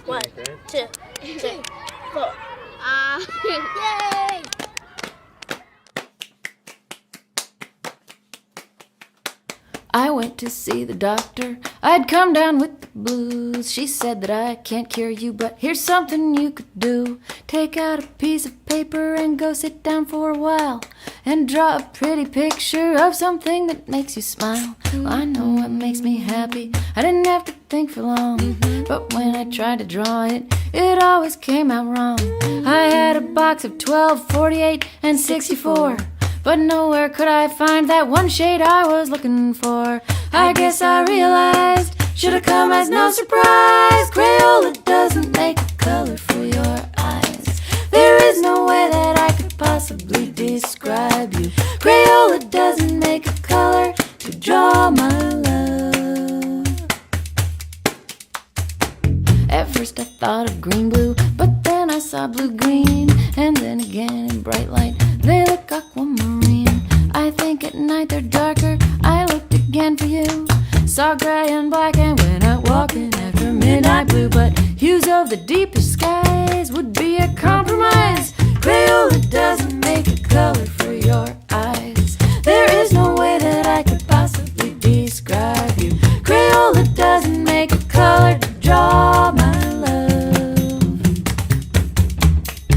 1, 2, 3, 4. Yay! I went to see the doctor. I'd come down with the blues. She said that I can't cure you, but here's something you could do. Take out a piece of paper and go sit down for a while and draw a pretty picture of something that makes you smile. Well, I know what makes me happy. I didn't have to think for long, but when I tried to draw it, it always came out wrong. I had a box of 12, 48, and 64. But nowhere could I find that one shade I was looking for. I guess I realized, should've come as no surprise. Crayola doesn't make a color for your eyes. There is no way that I could possibly describe you. Crayola doesn't make a color to draw my love. At first I thought of green-blue, but then I saw blue-green, and then again in bright light they look aquamarine. I think at night they're darker. I looked again for you, saw gray and black, and went out walking after midnight blue. But hues of the deepest skies would be a compromise. Crayola doesn't make a color for your eyes. There is no way that I could possibly describe you. Crayola doesn't make a color to draw my love.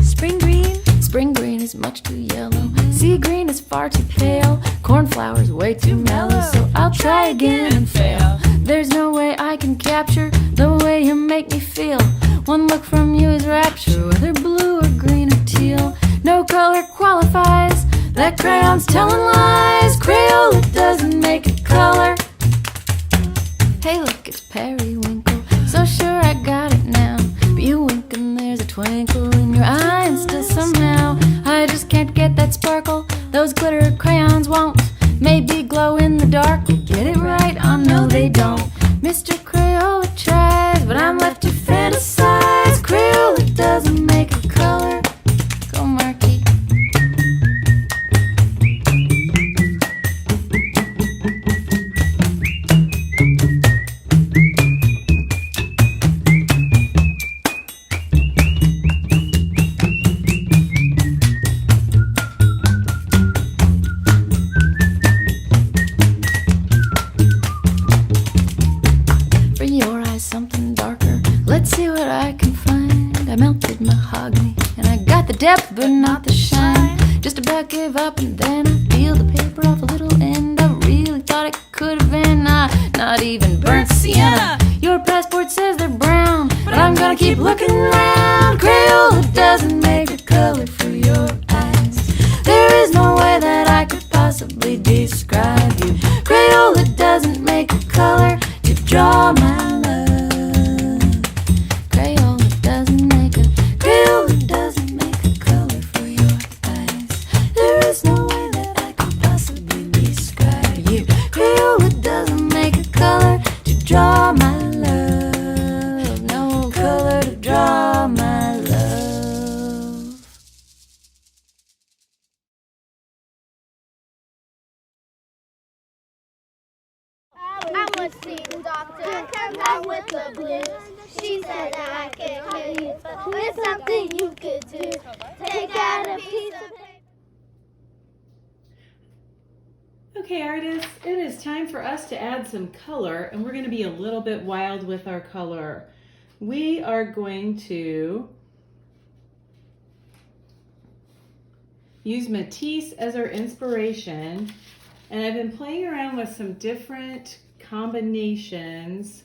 Spring green is much too yellow. Sea green is far too pale. Cornflower's way too mellow. So I'll try again and fail. There's no way I can capture the way you make me feel. One look from you is rapture, whether blue or green or teal. No color qualifies. That crayon's telling lies. Crayola doesn't make a color. Hey look, it's periwinkle. So sure I got it now. But you wink and there's a twinkle in your eye, and still somehow I just can't get that sparkle. Those glitter crayons won't. Maybe glow in the dark will get it right. Oh no, they don't. Mr. Crayola tries, but I'm left to fantasize. Crayola doesn't make a color. Go Marky. For your eyes something darker. Let's see what I can find. I melted mahogany and I got the depth but not the shine. Just about gave up and then I peeled the paper off a little end. I really thought it could have been not even burnt sienna. Your passport says they're brown, but I'm gonna keep looking around. Crayola doesn't make a color for your eyes. There is no way that I could possibly describe you. Crayola doesn't make a color to draw my love. Crayola doesn't make a color for your eyes. There is no way that I could possibly describe you. Crayola doesn't make a color to draw my love. No color to draw my love. I went to see the doctor. I come down with the blues. She said that I can't cure you, but there's something you could do. Take out a piece of paper. Okay, artists, it is time for us to add some color, and we're going to be a little bit wild with our color. We are going to use Matisse as our inspiration, and I've been playing around with some different combinations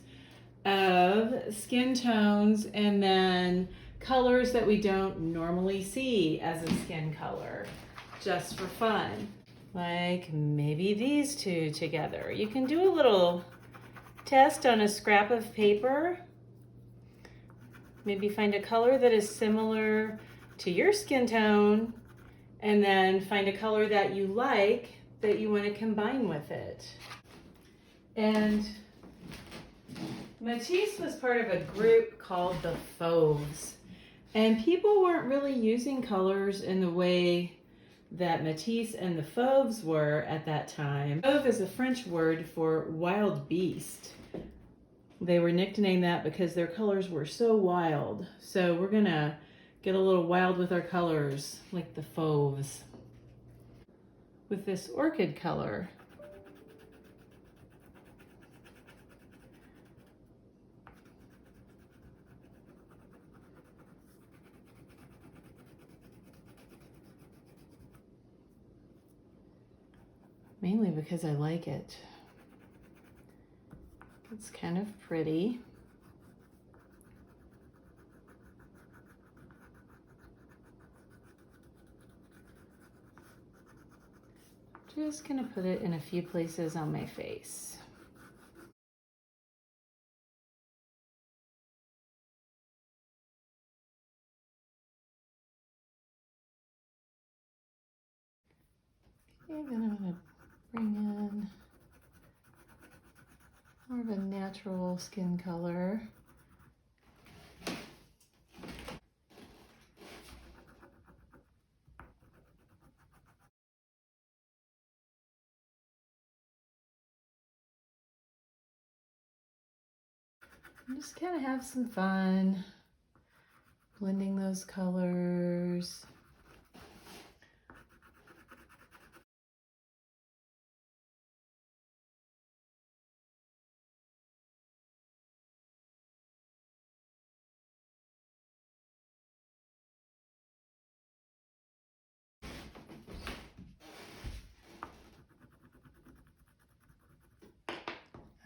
of skin tones and then colors that we don't normally see as a skin color, just for fun. Like maybe these two together. You can do a little test on a scrap of paper. Maybe find a color that is similar to your skin tone, and then find a color that you like that you want to combine with it. And Matisse was part of a group called the Fauves, and people weren't really using colors in the way that Matisse and the Fauves were at that time. Fauve is a French word for wild beast. They were nicknamed that because their colors were so wild. So we're gonna get a little wild with our colors, like the Fauves. With this orchid color, mainly because I like it. It's kind of pretty. Just gonna put it in a few places on my face. Okay, then I'm gonna bring in more of a natural skin color. And just kind of have some fun blending those colors.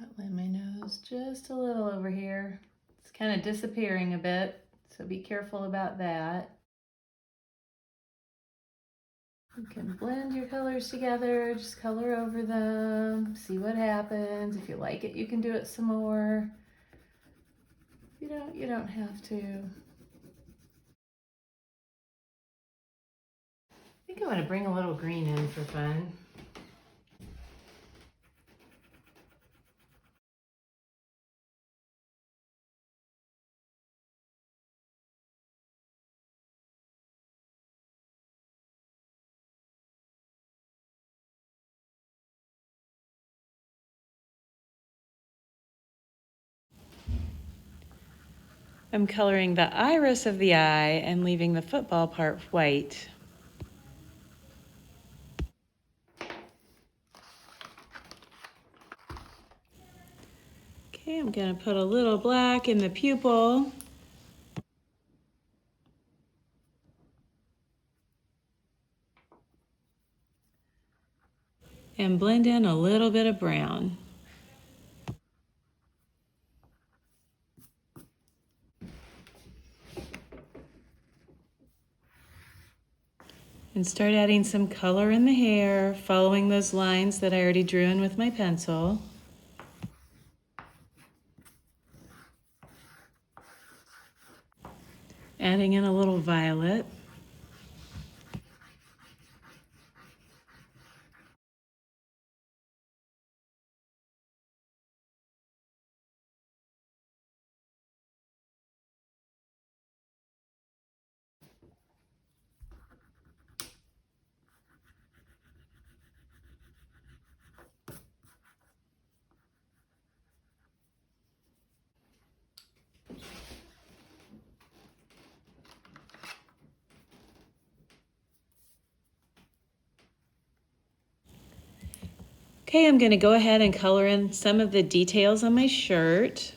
Outline my nose just a little over here. It's kind of disappearing a bit, so be careful about that. You can blend your colors together, just color over them, see what happens. If you like it, you can do it some more. You don't have to. I think I want to bring a little green in for fun. I'm coloring the iris of the eye and leaving the football part white. Okay, I'm gonna put a little black in the pupil. And blend in a little bit of brown. And start adding some color in the hair, following those lines that I already drew in with my pencil. Adding in a little violet. Okay, I'm gonna go ahead and color in some of the details on my shirt.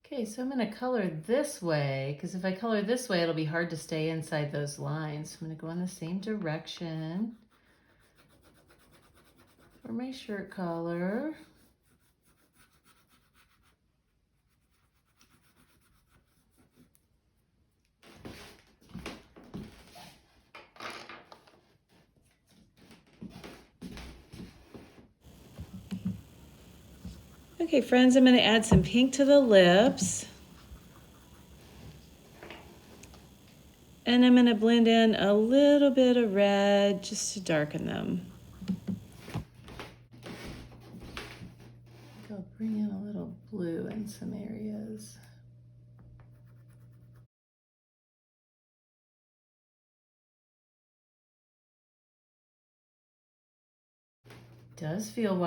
Okay, so I'm gonna color this way, because if I color this way, it'll be hard to stay inside those lines. So I'm gonna go in the same direction for my shirt color. Okay, friends, I'm gonna add some pink to the lips. And I'm gonna blend in a little bit of red just to darken them. I'll bring in a little blue in some areas. Does feel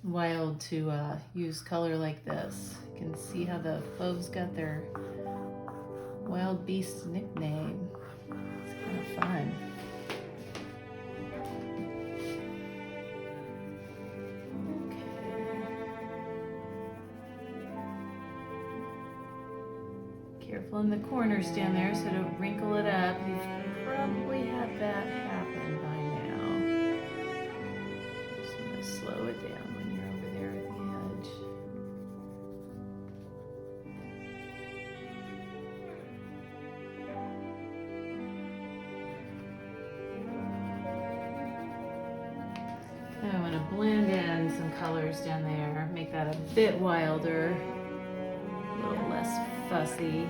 wild to use color like this. You can see how the Fauves got their wild beast nickname. It's kind of fun. Okay. Careful in the corners down there so don't wrinkle it up. You've probably had that happen by now. Just want to slow it down when you're over there at the edge. I want to blend in some colors down there, make that a bit wilder, a little less fussy.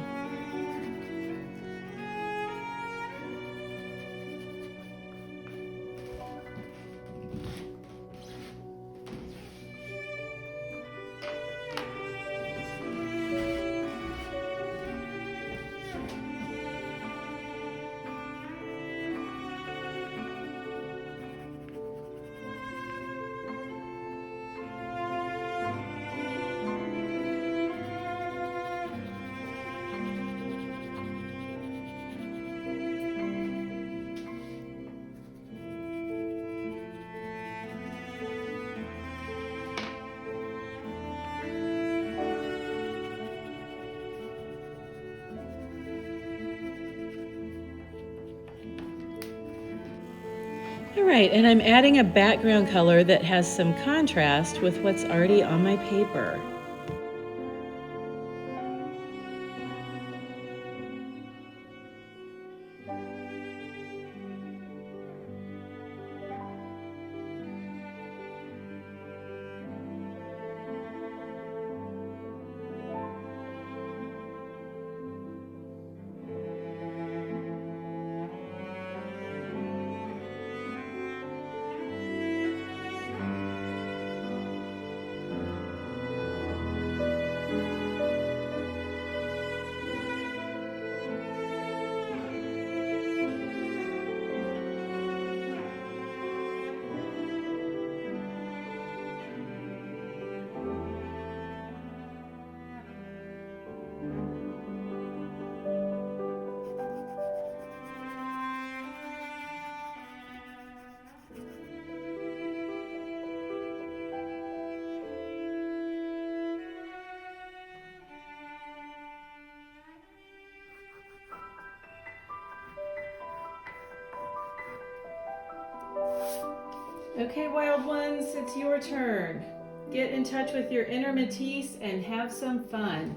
All right, and I'm adding a background color that has some contrast with what's already on my paper. Okay, wild ones, it's your turn. Get in touch with your inner Matisse and have some fun.